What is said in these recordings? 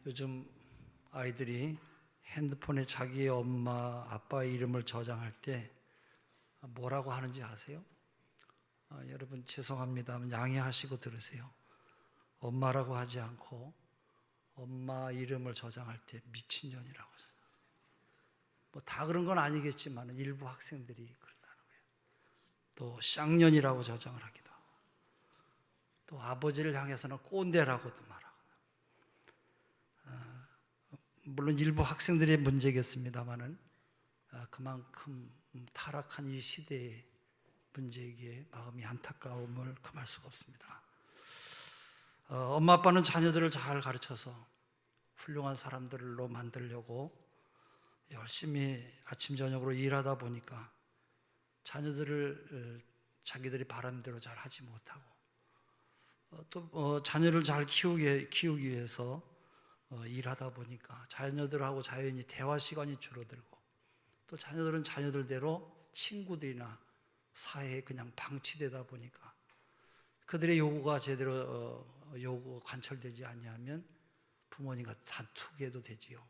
요즘 아이들이 핸드폰에 자기의 엄마, 아빠의 이름을 저장할 때 뭐라고 하는지 아세요? 여러분 죄송합니다만 양해하시고 들으세요. 엄마라고 하지 않고 엄마 이름을 저장할 때 미친년이라고 하죠. 뭐 다 그런 건 아니겠지만 일부 학생들이 그런다는 거예요. 또 쌍년이라고 저장을 하기도 하고, 또 아버지를 향해서는 꼰대라고도 말하고. 물론 일부 학생들의 문제겠습니다만은 그만큼 타락한 이 시대의 문제이기에 마음이 안타까움을 금할 수가 없습니다. 엄마 아빠는 자녀들을 잘 가르쳐서 훌륭한 사람들로 만들려고 열심히 아침 저녁으로 일하다 보니까 자녀들을 자기들이 바라는 대로 잘 하지 못하고, 또 자녀를 잘 키우기 위해서 일하다 보니까 자녀들하고 자연히 대화 시간이 줄어들고, 또 자녀들은 자녀들대로 친구들이나 사회에 그냥 방치되다 보니까 그들의 요구가 제대로 관철되지 아니하면 부모님과 다투게도 되지요.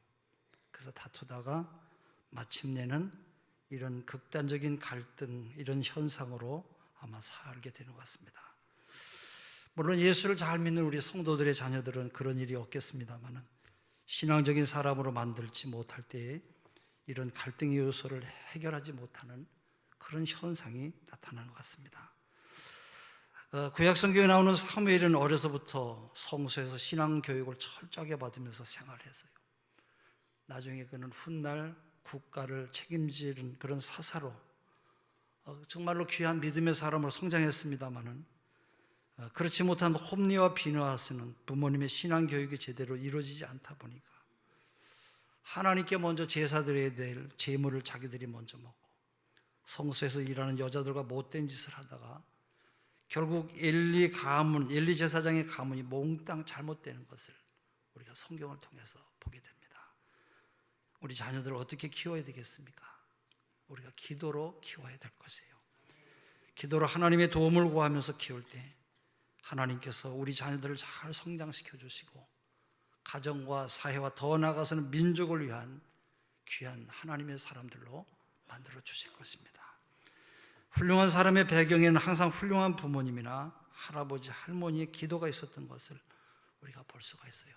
그래서 다투다가 마침내는 이런 극단적인 갈등, 이런 현상으로 아마 살게 되는 것 같습니다. 물론 예수를 잘 믿는 우리 성도들의 자녀들은 그런 일이 없겠습니다만, 신앙적인 사람으로 만들지 못할 때에 이런 갈등의 요소를 해결하지 못하는 그런 현상이 나타나는 것 같습니다. 구약 성경에 나오는 사무엘은 어려서부터 성소에서 신앙 교육을 철저하게 받으면서 생활했어요. 나중에 그는 훗날 국가를 책임지는 그런 사사로 정말로 귀한 믿음의 사람으로 성장했습니다마는, 그렇지 못한 홈리와 비느하스는 부모님의 신앙 교육이 제대로 이루어지지 않다 보니까 하나님께 먼저 제사 드려야 될 제물을 자기들이 먼저 먹고, 성소에서 일하는 여자들과 못된 짓을 하다가 결국 엘리 제사장의 가문이 몽땅 잘못되는 것을 우리가 성경을 통해서 보게 됩니다. 우리 자녀들을 어떻게 키워야 되겠습니까? 우리가 기도로 키워야 될 것이에요. 기도로 하나님의 도움을 구하면서 키울 때 하나님께서 우리 자녀들을 잘 성장시켜 주시고, 가정과 사회와 더 나아가서는 민족을 위한 귀한 하나님의 사람들로 만들어 주실 것입니다. 훌륭한 사람의 배경에는 항상 훌륭한 부모님이나 할아버지, 할머니의 기도가 있었던 것을 우리가 볼 수가 있어요.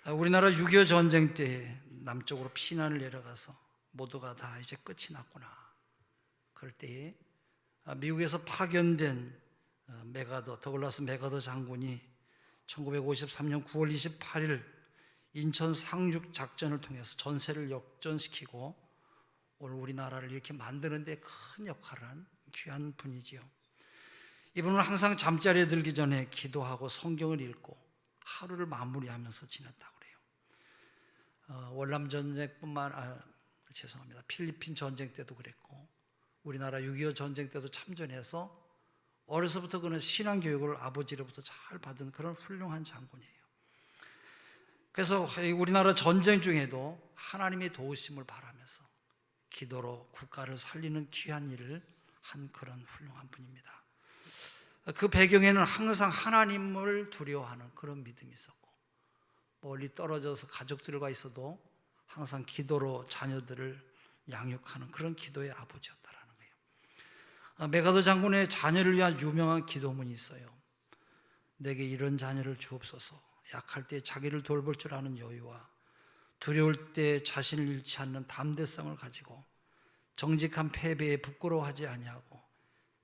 우리나라 6.25 전쟁 때 남쪽으로 피난을 내려가서 모두가 다 이제 끝이 났구나. 그럴 때에 미국에서 파견된 더글라스 메가더 장군이 1953년 9월 28일 인천 상륙 작전을 통해서 전세를 역전시키고 오늘 우리나라를 이렇게 만드는 데 큰 역할을 한 귀한 분이지요. 이분은 항상 잠자리에 들기 전에 기도하고 성경을 읽고 하루를 마무리하면서 지냈다고 그래요. 월남 전쟁뿐만 필리핀 전쟁 때도 그랬고, 우리나라 6.25 전쟁 때도 참전해서 어려서부터 그는 신앙 교육을 아버지로부터 잘 받은 그런 훌륭한 장군이에요. 그래서 우리나라 전쟁 중에도 하나님의 도우심을 바라면서 기도로 국가를 살리는 귀한 일을 한 그런 훌륭한 분입니다. 그 배경에는 항상 하나님을 두려워하는 그런 믿음이 있었고, 멀리 떨어져서 가족들과 있어도 항상 기도로 자녀들을 양육하는 그런 기도의 아버지였다라는 거예요. 메가더 장군의 자녀를 위한 유명한 기도문이 있어요. 내게 이런 자녀를 주옵소서. 약할 때 자기를 돌볼 줄 아는 여유와 두려울 때 자신을 잃지 않는 담대성을 가지고 정직한 패배에 부끄러워하지 아니하고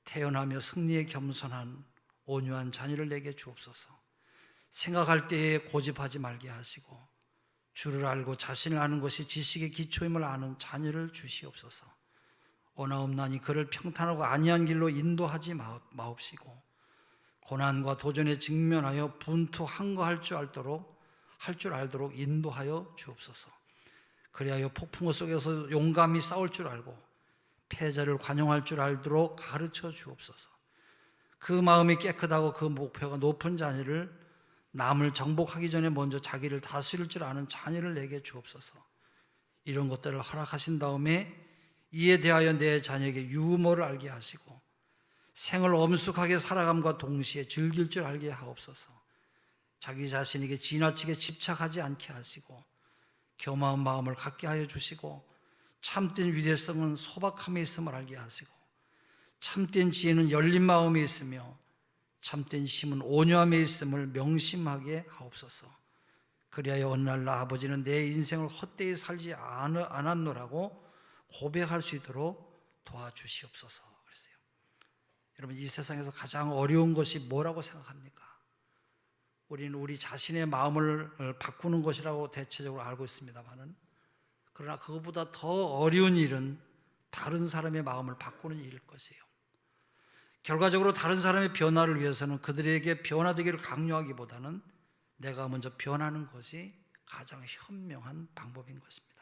태연하며 승리에 겸손한 온유한 자녀를 내게 주옵소서. 생각할 때에 고집하지 말게 하시고 주를 알고 자신을 아는 것이 지식의 기초임을 아는 자녀를 주시옵소서. 오나옵나니 그를 평탄하고 안이한 길로 인도하지 마옵시고 고난과 도전에 직면하여 분투 항거할 줄 알도록 인도하여 주옵소서. 그리하여 폭풍우 속에서 용감히 싸울 줄 알고 패자를 관용할 줄 알도록 가르쳐 주옵소서. 그 마음이 깨끗하고 그 목표가 높은 자녀를 남을 정복하기 전에 먼저 자기를 다스릴 줄 아는 자녀를 내게 주옵소서. 이런 것들을 허락하신 다음에 이에 대하여 내 자녀에게 유머를 알게 하시고 생을 엄숙하게 살아감과 동시에 즐길 줄 알게 하옵소서. 자기 자신에게 지나치게 집착하지 않게 하시고 겸허한 마음을 갖게 하여 주시고 참된 위대성은 소박함에 있음을 알게 하시고 참된 지혜는 열린 마음에 있으며 참된 힘은 온유함에 있음을 명심하게 하옵소서. 그리하여 어느 날 아버지는 내 인생을 헛되이 살지 않았노라고 고백할 수 있도록 도와주시옵소서 그랬어요. 여러분, 이 세상에서 가장 어려운 것이 뭐라고 생각합니까? 우리는 우리 자신의 마음을 바꾸는 것이라고 대체적으로 알고 있습니다만은, 그러나 그것보다 더 어려운 일은 다른 사람의 마음을 바꾸는 일일 것이에요. 결과적으로 다른 사람의 변화를 위해서는 그들에게 변화되기를 강요하기보다는 내가 먼저 변하는 것이 가장 현명한 방법인 것입니다.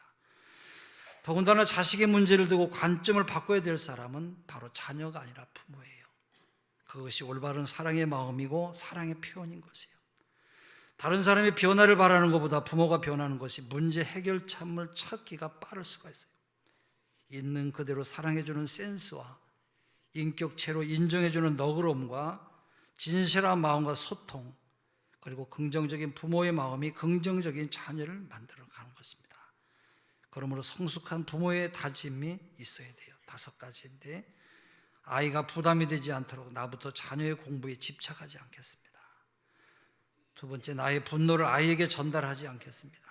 더군다나 자식의 문제를 두고 관점을 바꿔야 될 사람은 바로 자녀가 아니라 부모예요. 그것이 올바른 사랑의 마음이고 사랑의 표현인 것이에요. 다른 사람의 변화를 바라는 것보다 부모가 변하는 것이 문제 해결참을 찾기가 빠를 수가 있어요. 있는 그대로 사랑해주는 센스와 인격체로 인정해주는 너그러움과 진실한 마음과 소통, 그리고 긍정적인 부모의 마음이 긍정적인 자녀를 만들어가는 것입니다. 그러므로 성숙한 부모의 다짐이 있어야 돼요. 5가지인데, 아이가 부담이 되지 않도록 나부터 자녀의 공부에 집착하지 않겠습니다. 2번째, 나의 분노를 아이에게 전달하지 않겠습니다.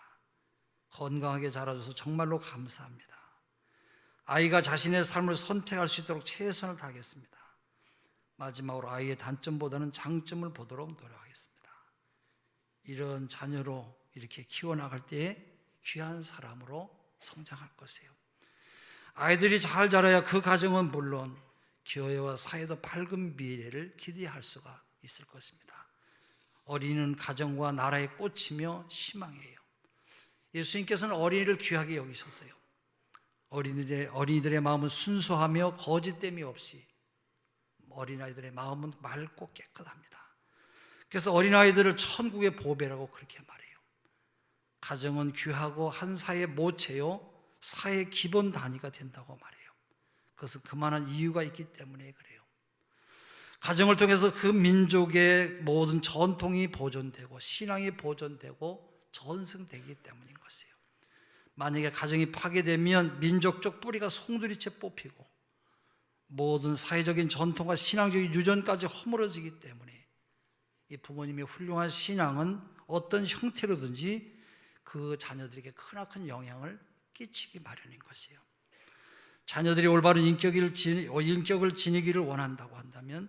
건강하게 자라줘서 정말로 감사합니다. 아이가 자신의 삶을 선택할 수 있도록 최선을 다하겠습니다. 마지막으로 아이의 단점보다는 장점을 보도록 노력하겠습니다. 이런 자녀로 이렇게 키워나갈 때에 귀한 사람으로 성장할 것이에요. 아이들이 잘 자라야 그 가정은 물론 교회와 사회도 밝은 미래를 기대할 수가 있을 것입니다. 어린이는 가정과 나라의 꽃이며 희망이에요. 예수님께서는 어린이를 귀하게 여기셨어요. 어린이들의 마음은 순수하며 거짓됨이 없이, 어린아이들의 마음은 맑고 깨끗합니다. 그래서 어린아이들을 천국의 보배라고 그렇게 말해요. 가정은 귀하고 한 사회의 모체요, 사회의 기본 단위가 된다고 말해요. 그것은 그만한 이유가 있기 때문에 그래요. 가정을 통해서 그 민족의 모든 전통이 보존되고 신앙이 보존되고 전승되기 때문인 것이에요. 만약에 가정이 파괴되면 민족적 뿌리가 송두리째 뽑히고 모든 사회적인 전통과 신앙적인 유전까지 허물어지기 때문에 이 부모님의 훌륭한 신앙은 어떤 형태로든지 그 자녀들에게 크나큰 영향을 끼치기 마련인 것이에요. 자녀들이 올바른 인격을 지니기를 원한다고 한다면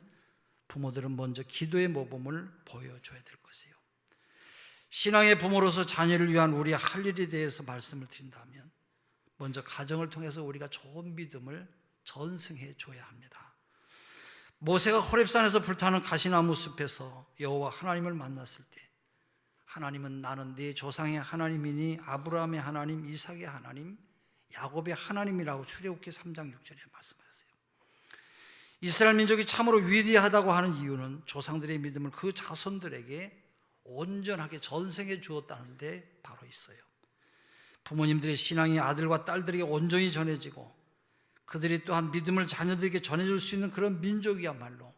부모들은 먼저 기도의 모범을 보여줘야 될 것이에요. 신앙의 부모로서 자녀를 위한 우리의 할 일에 대해서 말씀을 드린다면 먼저 가정을 통해서 우리가 좋은 믿음을 전승해 줘야 합니다. 모세가 호렙산에서 불타는 가시나무 숲에서 여호와 하나님을 만났을 때 하나님은 나는 네 조상의 하나님이니 아브라함의 하나님, 이삭의 하나님, 야곱의 하나님이라고 출애굽기 3장 6절에 말씀하셨어요. 이스라엘 민족이 참으로 위대하다고 하는 이유는 조상들의 믿음을 그 자손들에게 온전하게 전승해 주었다는 데 바로 있어요. 부모님들의 신앙이 아들과 딸들에게 온전히 전해지고 그들이 또한 믿음을 자녀들에게 전해줄 수 있는 그런 민족이야말로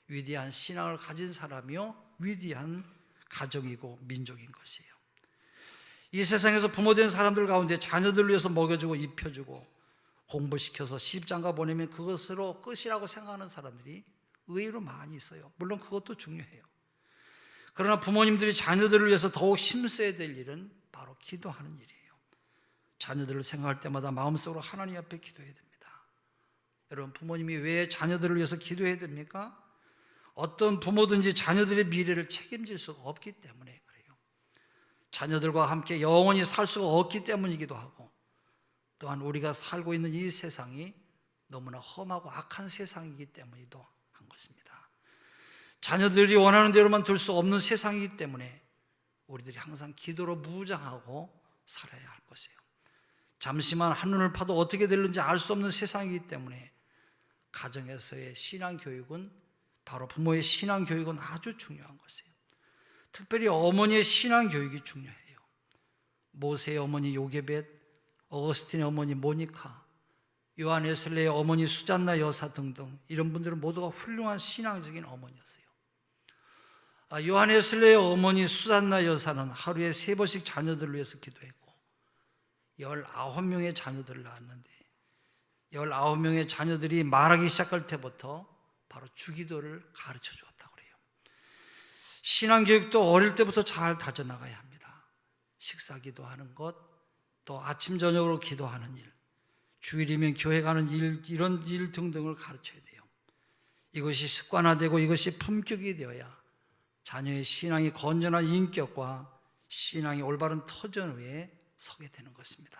위대한 신앙을 가진 사람이요 위대한 가정이고 민족인 것이에요. 이 세상에서 부모된 사람들 가운데 자녀들을 위해서 먹여주고 입혀주고 공부시켜서 시집장가 보내면 그것으로 끝이라고 생각하는 사람들이 의외로 많이 있어요. 물론 그것도 중요해요. 그러나 부모님들이 자녀들을 위해서 더욱 힘써야 될 일은 바로 기도하는 일이에요. 자녀들을 생각할 때마다 마음속으로 하나님 앞에 기도해야 됩니다. 여러분, 부모님이 왜 자녀들을 위해서 기도해야 됩니까? 어떤 부모든지 자녀들의 미래를 책임질 수가 없기 때문에 그래요. 자녀들과 함께 영원히 살 수가 없기 때문이기도 하고, 또한 우리가 살고 있는 이 세상이 너무나 험하고 악한 세상이기 때문이기도 한 것입니다. 자녀들이 원하는 대로만 둘 수 없는 세상이기 때문에 우리들이 항상 기도로 무장하고 살아야 할 것이에요. 잠시만 한눈을 파도 어떻게 될는지 알 수 없는 세상이기 때문에 가정에서의 신앙교육은, 바로 부모의 신앙교육은 아주 중요한 것이에요. 특별히 어머니의 신앙교육이 중요해요. 모세의 어머니 요게벳, 어거스틴의 어머니 모니카, 요한 웨슬레의 어머니 수잔나 여사 등등 이런 분들은 모두가 훌륭한 신앙적인 어머니였어요. 요한 웨슬레의 어머니 수산나 여사는 하루에 3번씩 자녀들을 위해서 기도했고 19명의 자녀들을 낳았는데 19명의 자녀들이 말하기 시작할 때부터 바로 주기도를 가르쳐 주었다고 그래요. 신앙교육도 어릴 때부터 잘 다져나가야 합니다. 식사기도 하는 것, 또 아침 저녁으로 기도하는 일, 주일이면 교회 가는 일, 이런 일 등등을 가르쳐야 돼요. 이것이 습관화되고 이것이 품격이 되어야 자녀의 신앙이 건전한 인격과 신앙이 올바른 터전 위에 서게 되는 것입니다.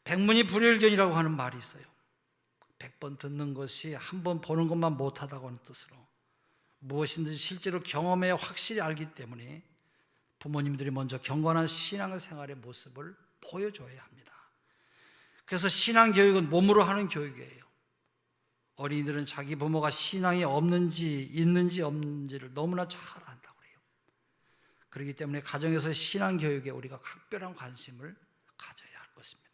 백문이 불여일견이라고 하는 말이 있어요. 100번 듣는 것이 한 번 보는 것만 못하다고 하는 뜻으로 무엇인지 실제로 경험해 확실히 알기 때문에 부모님들이 먼저 경건한 신앙생활의 모습을 보여줘야 합니다. 그래서 신앙교육은 몸으로 하는 교육이에요. 어린이들은 자기 부모가 신앙이 없는지 있는지 없는지를 너무나 잘 안다고 그래요. 그렇기 때문에 가정에서 신앙교육에 우리가 각별한 관심을 가져야 할 것입니다.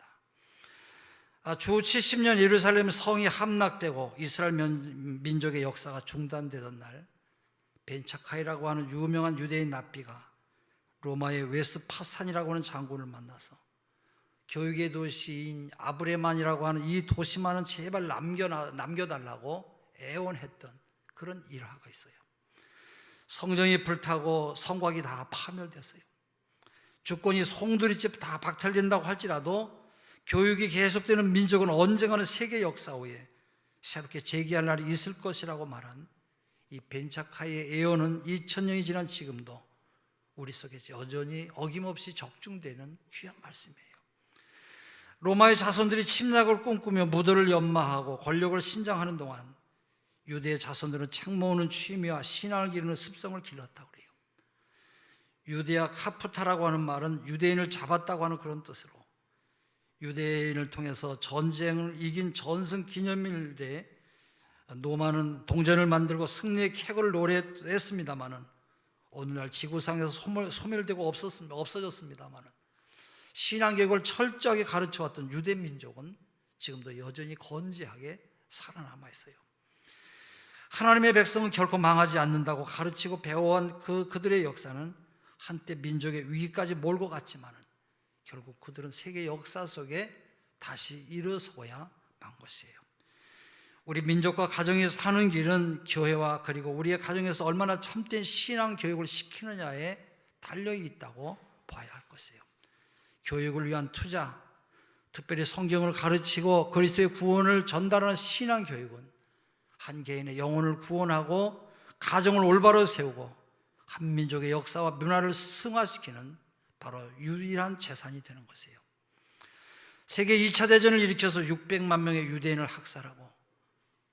주 70년 예루살렘 성이 함락되고 이스라엘 민족의 역사가 중단되던 날, 벤차카이라고 하는 유명한 유대인 납비가 로마의 웨스파산이라고 하는 장군을 만나서 교육의 도시인 아브레만이라고 하는 이 도시만은 제발 남겨달라고 애원했던 그런 일화가 있어요. 성전이 불타고 성곽이 다 파멸됐어요. 주권이 송두리째 다 박탈된다고 할지라도 교육이 계속되는 민족은 언젠가는 세계 역사 후에 새롭게 재기할 날이 있을 것이라고 말한 이 벤차카이의 애원은 2000년이 지난 지금도 우리 속에 여전히 어김없이 적중되는 귀한 말씀이에요. 로마의 자손들이 침략을 꿈꾸며 무도를 연마하고 권력을 신장하는 동안 유대의 자손들은 책 모으는 취미와 신앙을 기르는 습성을 길렀다고 그래요. 유대아 카프타라고 하는 말은 유대인을 잡았다고 하는 그런 뜻으로 유대인을 통해서 전쟁을 이긴 전승 기념일에 노마는 동전을 만들고 승리의 쾌거를 노래했습니다마는 오늘날 지구상에서 소멸되고 없어졌습니다마는 신앙교육을 철저하게 가르쳐왔던 유대 민족은 지금도 여전히 건재하게 살아남아 있어요. 하나님의 백성은 결코 망하지 않는다고 가르치고 배워온 그들의 역사는 한때 민족의 위기까지 몰고 갔지만은 결국 그들은 세계 역사 속에 다시 일어서야 만 것이에요. 우리 민족과 가정이 사는 길은 교회와 그리고 우리의 가정에서 얼마나 참된 신앙 교육을 시키느냐에 달려 있다고 봐야 할 것이에요. 교육을 위한 투자, 특별히 성경을 가르치고 그리스도의 구원을 전달하는 신앙 교육은 한 개인의 영혼을 구원하고 가정을 올바로 세우고 한 민족의 역사와 문화를 승화시키는 바로 유일한 재산이 되는 것이에요. 세계 2차 대전을 일으켜서 600만 명의 유대인을 학살하고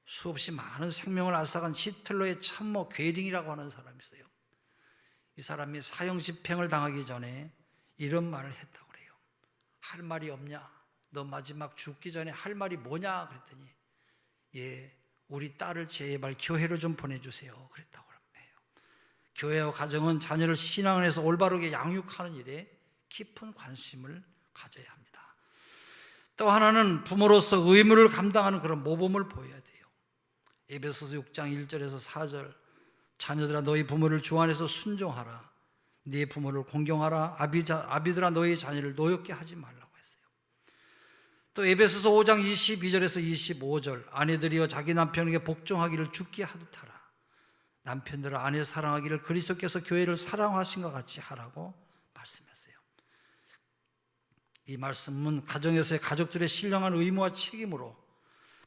수없이 많은 생명을 앗아간 히틀러의 참모 괴링이라고 하는 사람이 있어요. 이 사람이 사형 집행을 당하기 전에 이런 말을 했다고 그래요. 할 말이 없냐? 너 마지막 죽기 전에 할 말이 뭐냐? 그랬더니 예, 우리 딸을 제발 교회로 좀 보내주세요 그랬다고 해요. 교회와 가정은 자녀를 신앙 안에서 올바르게 양육하는 일에 깊은 관심을 가져야 합니다. 또 하나는 부모로서 의무를 감당하는 그런 모범을 보여야 돼요. 에베소서 6장 1절에서 4절 자녀들아 너희 부모를 주 안에서 순종하라. 네 부모를 공경하라. 아비들아 너희 자녀를 노엽게 하지 말라고 했어요. 또 에베소서 5장 22절에서 25절 아내들이여 자기 남편에게 복종하기를 주께 하듯 하라. 남편들아 아내 사랑하기를 그리스도께서 교회를 사랑하신 것 같이 하라고 말씀했어요. 이 말씀은 가정에서의 가족들의 신령한 의무와 책임으로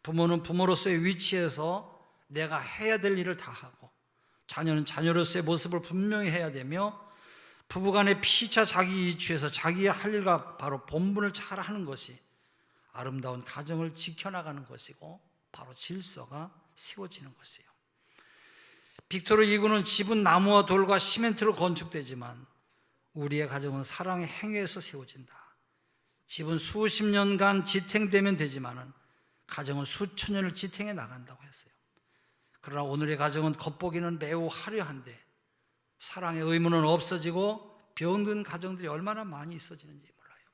부모는 부모로서의 위치에서 내가 해야 될 일을 다 하고 자녀는 자녀로서의 모습을 분명히 해야 되며 부부간의 피차 자기 이취에서 자기의 할 일과 바로 본분을 잘 하는 것이 아름다운 가정을 지켜나가는 것이고 바로 질서가 세워지는 것이에요. 빅토르 2구는 집은 나무와 돌과 시멘트로 건축되지만 우리의 가정은 사랑의 행위에서 세워진다. 집은 수십 년간 지탱되면 되지만은 가정은 수천 년을 지탱해 나간다고 했어요. 그러나 오늘의 가정은 겉보기는 매우 화려한데 사랑의 의무는 없어지고 병든 가정들이 얼마나 많이 있어지는지 몰라요.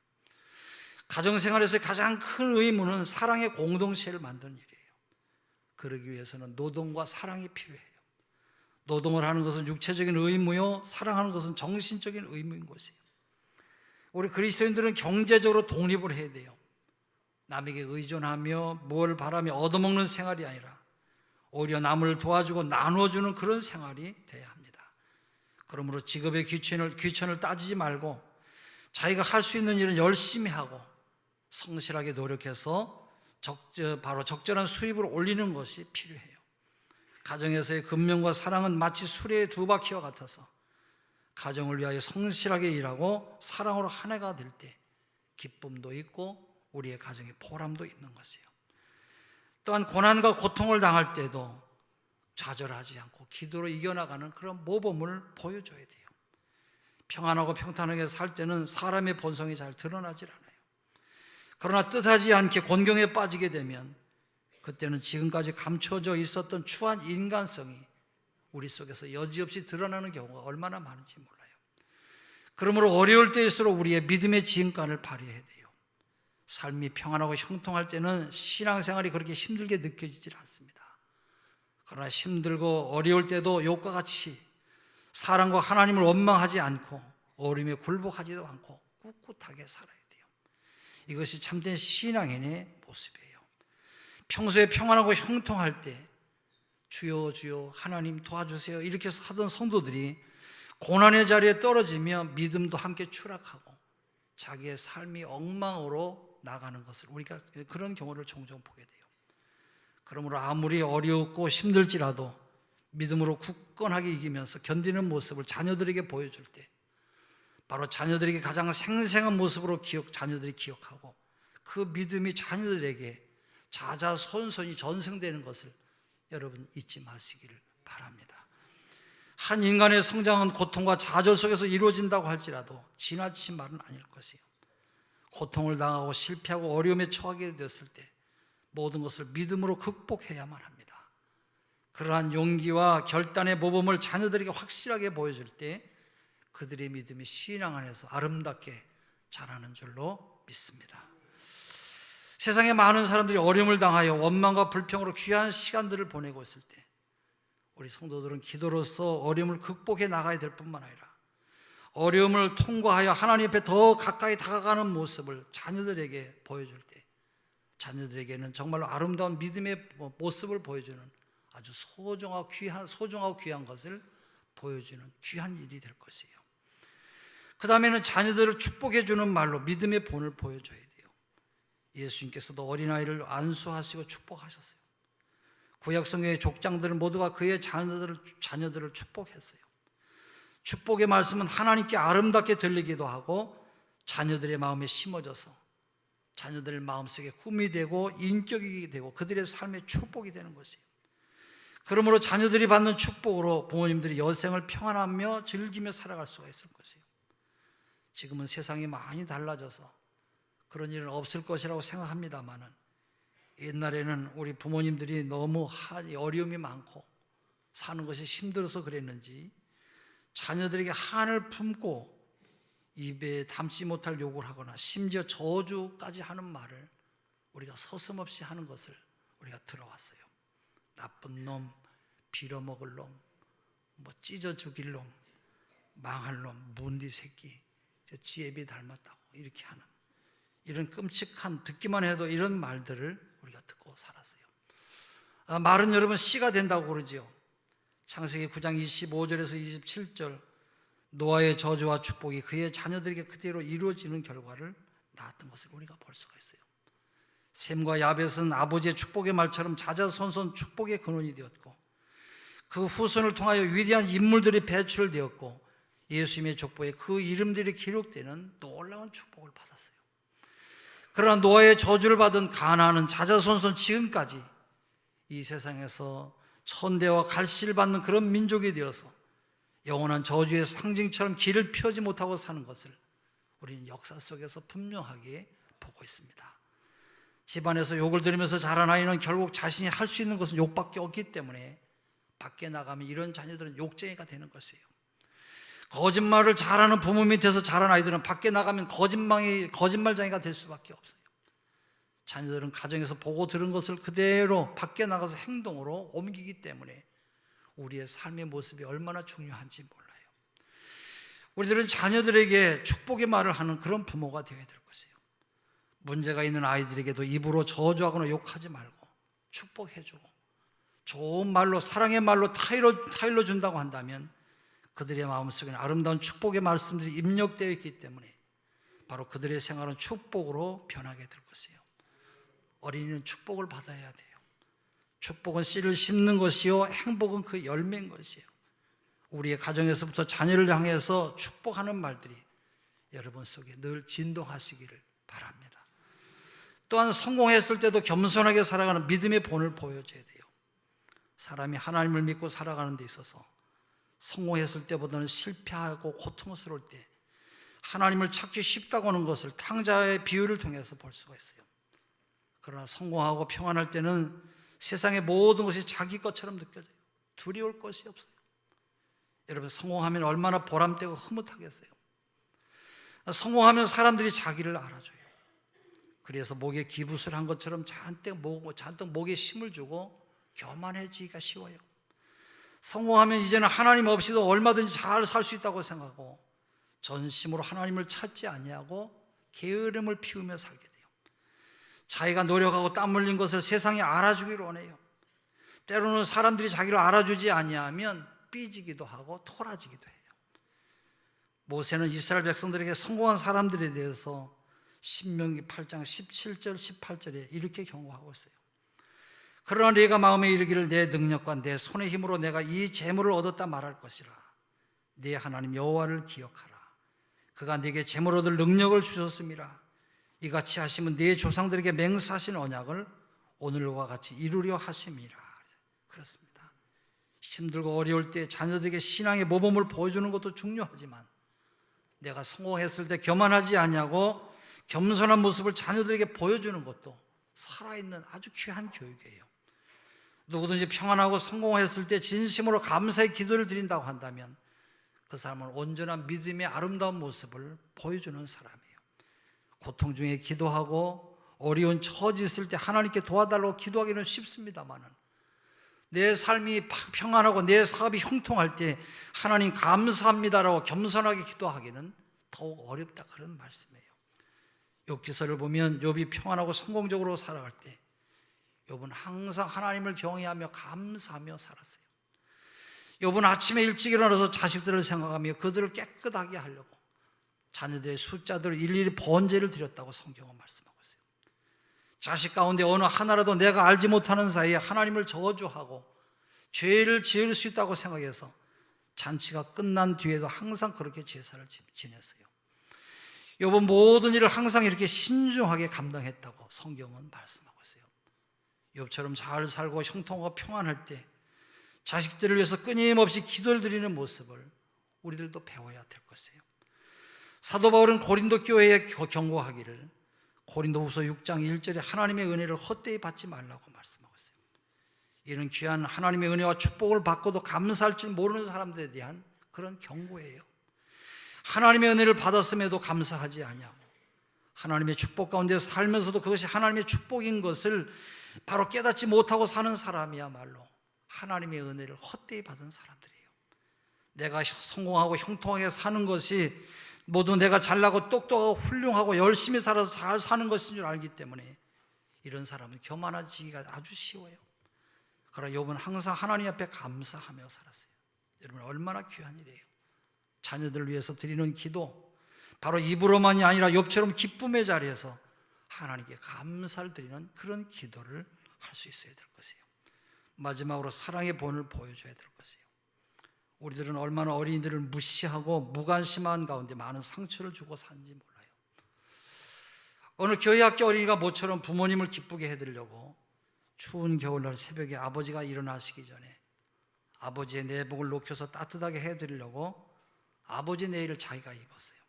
가정생활에서의 가장 큰 의무는 사랑의 공동체를 만드는 일이에요. 그러기 위해서는 노동과 사랑이 필요해요. 노동을 하는 것은 육체적인 의무요, 사랑하는 것은 정신적인 의무인 것이에요. 우리 그리스도인들은 경제적으로 독립을 해야 돼요. 남에게 의존하며 뭘 바라며 얻어먹는 생활이 아니라 오히려 남을 도와주고 나눠주는 그런 생활이 돼야 합니다. 그러므로 직업의 귀천을 따지지 말고 자기가 할 수 있는 일은 열심히 하고 성실하게 노력해서 바로 적절한 수입을 올리는 것이 필요해요. 가정에서의 근면과 사랑은 마치 수레의 두 바퀴와 같아서 가정을 위하여 성실하게 일하고 사랑으로 한 해가 될 때 기쁨도 있고 우리의 가정에 보람도 있는 것이에요. 또한 고난과 고통을 당할 때도 좌절하지 않고 기도로 이겨나가는 그런 모범을 보여줘야 돼요. 평안하고 평탄하게 살 때는 사람의 본성이 잘 드러나질 않아요. 그러나 뜻하지 않게 곤경에 빠지게 되면 그때는 지금까지 감춰져 있었던 추한 인간성이 우리 속에서 여지없이 드러나는 경우가 얼마나 많은지 몰라요. 그러므로 어려울 때일수록 우리의 믿음의 지음간을 발휘해야 돼요. 삶이 평안하고 형통할 때는 신앙생활이 그렇게 힘들게 느껴지질 않습니다. 그러나 힘들고 어려울 때도 욥과 같이 사랑과 하나님을 원망하지 않고 어려움에 굴복하지도 않고 꿋꿋하게 살아야 돼요. 이것이 참된 신앙인의 모습이에요. 평소에 평안하고 형통할 때 주여 주여 하나님 도와주세요 이렇게 하던 성도들이 고난의 자리에 떨어지며 믿음도 함께 추락하고 자기의 삶이 엉망으로 나가는 것을 우리가 그런 경우를 종종 보게 돼요. 그러므로 아무리 어렵고 힘들지라도 믿음으로 굳건하게 이기면서 견디는 모습을 자녀들에게 보여줄 때 바로 자녀들에게 가장 생생한 모습으로 자녀들이 기억하고 그 믿음이 자녀들에게 자자손손이 전승되는 것을 여러분 잊지 마시기를 바랍니다. 한 인간의 성장은 고통과 좌절 속에서 이루어진다고 할지라도 지나친 말은 아닐 것이에요. 고통을 당하고 실패하고 어려움에 처하게 되었을 때 모든 것을 믿음으로 극복해야만 합니다. 그러한 용기와 결단의 모범을 자녀들에게 확실하게 보여줄 때 그들의 믿음이 신앙 안에서 아름답게 자라는 줄로 믿습니다. 세상에 많은 사람들이 어려움을 당하여 원망과 불평으로 귀한 시간들을 보내고 있을 때 우리 성도들은 기도로서 어려움을 극복해 나가야 될 뿐만 아니라 어려움을 통과하여 하나님 앞에 더 가까이 다가가는 모습을 자녀들에게 보여줄 때 자녀들에게는 정말로 아름다운 믿음의 모습을 보여주는 아주 소중하고 귀한 것을 보여주는 귀한 일이 될 것이에요. 그 다음에는 자녀들을 축복해 주는 말로 믿음의 본을 보여줘야 돼요. 예수님께서도 어린아이를 안수하시고 축복하셨어요. 구약성경의 족장들은 모두가 그의 자녀들을 축복했어요. 축복의 말씀은 하나님께 아름답게 들리기도 하고 자녀들의 마음에 심어져서 자녀들 마음속에 꿈이 되고 인격이 되고 그들의 삶의 축복이 되는 것이에요. 그러므로 자녀들이 받는 축복으로 부모님들이 여생을 평안하며 즐기며 살아갈 수가 있을 것이에요. 지금은 세상이 많이 달라져서 그런 일은 없을 것이라고 생각합니다만은 옛날에는 우리 부모님들이 너무 어려움이 많고 사는 것이 힘들어서 그랬는지 자녀들에게 한을 품고 입에 담지 못할 욕을 하거나 심지어 저주까지 하는 말을 우리가 서슴없이 하는 것을 우리가 들어왔어요. 나쁜 놈, 빌어먹을 놈, 찢어 죽일 놈, 망할 놈, 문디 새끼, 지혜비 닮았다고 이렇게 하는 이런 끔찍한 듣기만 해도 이런 말들을 우리가 듣고 살았어요. 말은 여러분 씨가 된다고 그러지요. 창세기 9장 25절에서 27절 노아의 저주와 축복이 그의 자녀들에게 그대로 이루어지는 결과를 낳았던 것을 우리가 볼 수가 있어요. 셈과 야벳은 아버지의 축복의 말처럼 자자손손 축복의 근원이 되었고 그 후손을 통하여 위대한 인물들이 배출되었고 예수님의 족보에 그 이름들이 기록되는 놀라운 축복을 받았어요. 그러나 노아의 저주를 받은 가나안은 자자손손 지금까지 이 세상에서 천대와 갈시를 받는 그런 민족이 되어서 영원한 저주의 상징처럼 길을 펴지 못하고 사는 것을 우리는 역사 속에서 분명하게 보고 있습니다. 집안에서 욕을 들으면서 자란 아이는 결국 자신이 할 수 있는 것은 욕밖에 없기 때문에 밖에 나가면 이런 자녀들은 욕쟁이가 되는 것이에요. 거짓말을 잘하는 부모 밑에서 자란 아이들은 밖에 나가면 거짓말쟁이가 될 수밖에 없어요. 자녀들은 가정에서 보고 들은 것을 그대로 밖에 나가서 행동으로 옮기기 때문에 우리의 삶의 모습이 얼마나 중요한지 몰라요. 우리들은 자녀들에게 축복의 말을 하는 그런 부모가 되어야 될 것이에요. 문제가 있는 아이들에게도 입으로 저주하거나 욕하지 말고 축복해주고 좋은 말로, 사랑의 말로 타일러 준다고 한다면 그들의 마음속에는 아름다운 축복의 말씀들이 입력되어 있기 때문에 바로 그들의 생활은 축복으로 변하게 될 것이에요. 어린이는 축복을 받아야 돼요. 축복은 씨를 심는 것이요, 행복은 그 열매인 것이에요. 우리의 가정에서부터 자녀를 향해서 축복하는 말들이 여러분 속에 늘 진동하시기를 바랍니다. 또한 성공했을 때도 겸손하게 살아가는 믿음의 본을 보여줘야 돼요. 사람이 하나님을 믿고 살아가는 데 있어서 성공했을 때보다는 실패하고 고통스러울 때 하나님을 찾기 쉽다고 하는 것을 탕자의 비유를 통해서 볼 수가 있어요. 그러나 성공하고 평안할 때는 세상의 모든 것이 자기 것처럼 느껴져요. 두려울 것이 없어요. 여러분, 성공하면 얼마나 보람되고 흐뭇하겠어요. 성공하면 사람들이 자기를 알아줘요. 그래서 목에 기붓을 한 것처럼 잔뜩 목에 힘을 주고 교만해지기가 쉬워요. 성공하면 이제는 하나님 없이도 얼마든지 잘 살 수 있다고 생각하고 전심으로 하나님을 찾지 아니하고 게으름을 피우며 살게 돼요. 자기가 노력하고 땀 흘린 것을 세상이 알아주기를 원해요. 때로는 사람들이 자기를 알아주지 아니하면 삐지기도 하고 토라지기도 해요. 모세는 이스라엘 백성들에게 성공한 사람들에 대해서 신명기 8장 17절 18절에 이렇게 경고하고 있어요. 그러나 네가 마음에 이르기를 내 능력과 내 손의 힘으로 내가 이 재물을 얻었다 말할 것이라. 네 하나님 여호와를 기억하라. 그가 네게 재물 얻을 능력을 주셨음이라. 이같이 하시면 네 조상들에게 맹세하신 언약을 오늘과 같이 이루려 하심이라. 그렇습니다. 힘들고 어려울 때 자녀들에게 신앙의 모범을 보여주는 것도 중요하지만 내가 성공했을 때 교만하지 아니하고 겸손한 모습을 자녀들에게 보여주는 것도 살아있는 아주 귀한 교육이에요. 누구든지 평안하고 성공했을 때 진심으로 감사의 기도를 드린다고 한다면 그 사람은 온전한 믿음의 아름다운 모습을 보여주는 사람이에요. 고통 중에 기도하고 어려운 처지 있을 때 하나님께 도와달라고 기도하기는 쉽습니다만은 내 삶이 평안하고 내 사업이 형통할 때 하나님 감사합니다라고 겸손하게 기도하기는 더욱 어렵다, 그런 말씀이에요. 욥기서를 보면 욥이 평안하고 성공적으로 살아갈 때 욥은 항상 하나님을 경외하며 감사하며 살았어요. 욥은 아침에 일찍 일어나서 자식들을 생각하며 그들을 깨끗하게 하려고 자녀들의 숫자들을 일일이 번제를 드렸다고 성경은 말씀하고 있어요. 자식 가운데 어느 하나라도 내가 알지 못하는 사이에 하나님을 저주하고 죄를 지을 수 있다고 생각해서 잔치가 끝난 뒤에도 항상 그렇게 제사를 지냈어요. 욥은 모든 일을 항상 이렇게 신중하게 감당했다고 성경은 말씀하고 있어요. 욥처럼 잘 살고 형통하고 평안할 때 자식들을 위해서 끊임없이 기도를 드리는 모습을 우리들도 배워야 될 것이에요. 사도 바울은 고린도 교회에 경고하기를 고린도후서 6장 1절에 하나님의 은혜를 헛되이 받지 말라고 말씀하고 있어요. 이는 귀한 하나님의 은혜와 축복을 받고도 감사할 줄 모르는 사람들에 대한 그런 경고예요. 하나님의 은혜를 받았음에도 감사하지 아니하고 하나님의 축복 가운데 살면서도 그것이 하나님의 축복인 것을 바로 깨닫지 못하고 사는 사람이야말로 하나님의 은혜를 헛되이 받은 사람들이에요. 내가 성공하고 형통하게 사는 것이 모두 내가 잘나고 똑똑하고 훌륭하고 열심히 살아서 잘 사는 것인 줄 알기 때문에 이런 사람은 교만해지기가 아주 쉬워요. 그러나 욥은 항상 하나님 앞에 감사하며 살았어요. 여러분, 얼마나 귀한 일이에요. 자녀들을 위해서 드리는 기도, 바로 입으로만이 아니라 욥처럼 기쁨의 자리에서 하나님께 감사를 드리는 그런 기도를 할 수 있어야 될 것이에요. 마지막으로 사랑의 본을 보여줘야 될 것이에요. 우리들은 얼마나 어린이들을 무시하고 무관심한 가운데 많은 상처를 주고 사는지 몰라요. 어느 교회 학교 어린이가 모처럼 부모님을 기쁘게 해드리려고 추운 겨울날 새벽에 아버지가 일어나시기 전에 아버지의 내복을 녹여서 따뜻하게 해드리려고 아버지 내의를 자기가 입었어요.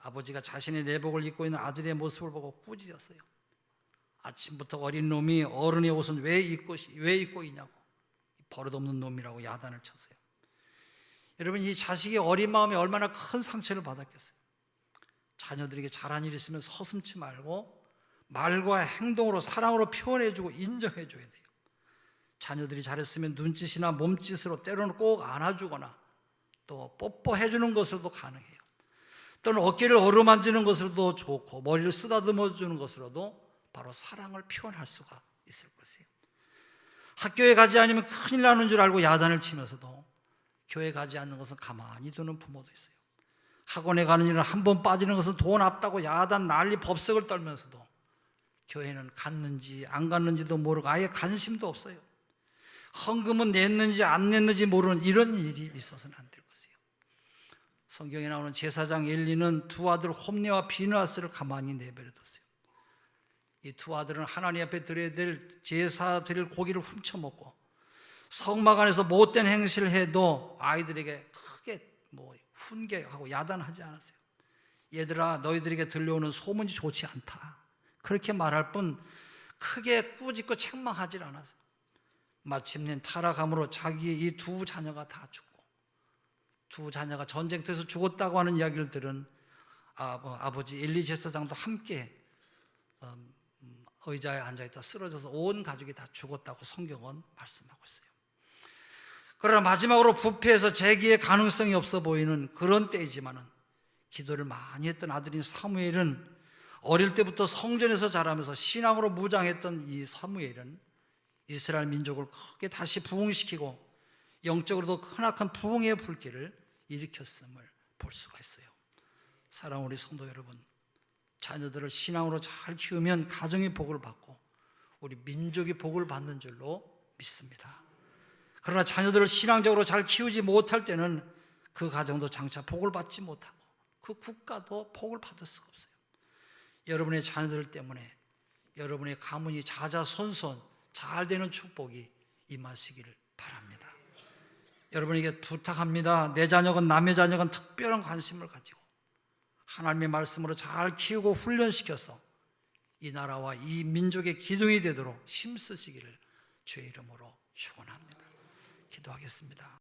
아버지가 자신의 내복을 입고 있는 아들의 모습을 보고 꾸짖었어요. 아침부터 어린 놈이 어른의 옷은 왜 입고 있냐고, 버릇없는 놈이라고 야단을 쳤어요. 여러분, 이 자식의 어린 마음에 얼마나 큰 상처를 받았겠어요. 자녀들에게 잘한 일 있으면 서슴지 말고 말과 행동으로 사랑으로 표현해주고 인정해줘야 돼요. 자녀들이 잘했으면 눈짓이나 몸짓으로 때로는 꼭 안아주거나 또 뽀뽀해주는 것으로도 가능해요. 또는 어깨를 어루만지는 것으로도 좋고 머리를 쓰다듬어 주는 것으로도 바로 사랑을 표현할 수가 있을 것이에요. 학교에 가지 않으면 큰일 나는 줄 알고 야단을 치면서도 교회 가지 않는 것은 가만히 두는 부모도 있어요. 학원에 가는 일은 한 번 빠지는 것은 돈 없다고 야단 난리 법석을 떨면서도 교회는 갔는지 안 갔는지도 모르고 아예 관심도 없어요. 헌금은 냈는지 안 냈는지 모르는 이런 일이 있어서는 안 될 것이에요. 성경에 나오는 제사장 엘리는 두 아들 홈니와 비느하스를 가만히 내버려뒀어요. 이 두 아들은 하나님 앞에 드려야 될 제사 드릴 고기를 훔쳐먹고 성막 안에서 못된 행실을 해도 아이들에게 크게 훈계하고 야단하지 않았어요. 얘들아, 너희들에게 들려오는 소문이 좋지 않다, 그렇게 말할 뿐 크게 꾸짖고 책망하지 않았어요. 마침내 타락함으로 자기의 이 두 자녀가 다 죽고, 두 자녀가 전쟁터에서 죽었다고 하는 이야기를 들은 아버지 엘리 제사장도 함께 의자에 앉아있다 쓰러져서 온 가족이 다 죽었다고 성경은 말씀하고 있어요. 그러나 마지막으로 부패해서 재기의 가능성이 없어 보이는 그런 때이지만은 기도를 많이 했던 아들인 사무엘은 어릴 때부터 성전에서 자라면서 신앙으로 무장했던 이 사무엘은 이스라엘 민족을 크게 다시 부흥시키고 영적으로도 크나큰 부흥의 불길을 일으켰음을 볼 수가 있어요. 사랑하는 우리 성도 여러분, 자녀들을 신앙으로 잘 키우면 가정이 복을 받고 우리 민족이 복을 받는 줄로 믿습니다. 그러나 자녀들을 신앙적으로 잘 키우지 못할 때는 그 가정도 장차 복을 받지 못하고 그 국가도 복을 받을 수가 없어요. 여러분의 자녀들 때문에 여러분의 가문이 자자손손 잘 되는 축복이 임하시기를 바랍니다. 여러분에게 부탁합니다. 내 자녀건 남의 자녀건 특별한 관심을 가지고 하나님의 말씀으로 잘 키우고 훈련시켜서 이 나라와 이 민족의 기둥이 되도록 힘쓰시기를 주의 이름으로 축원합니다. 기도하겠습니다.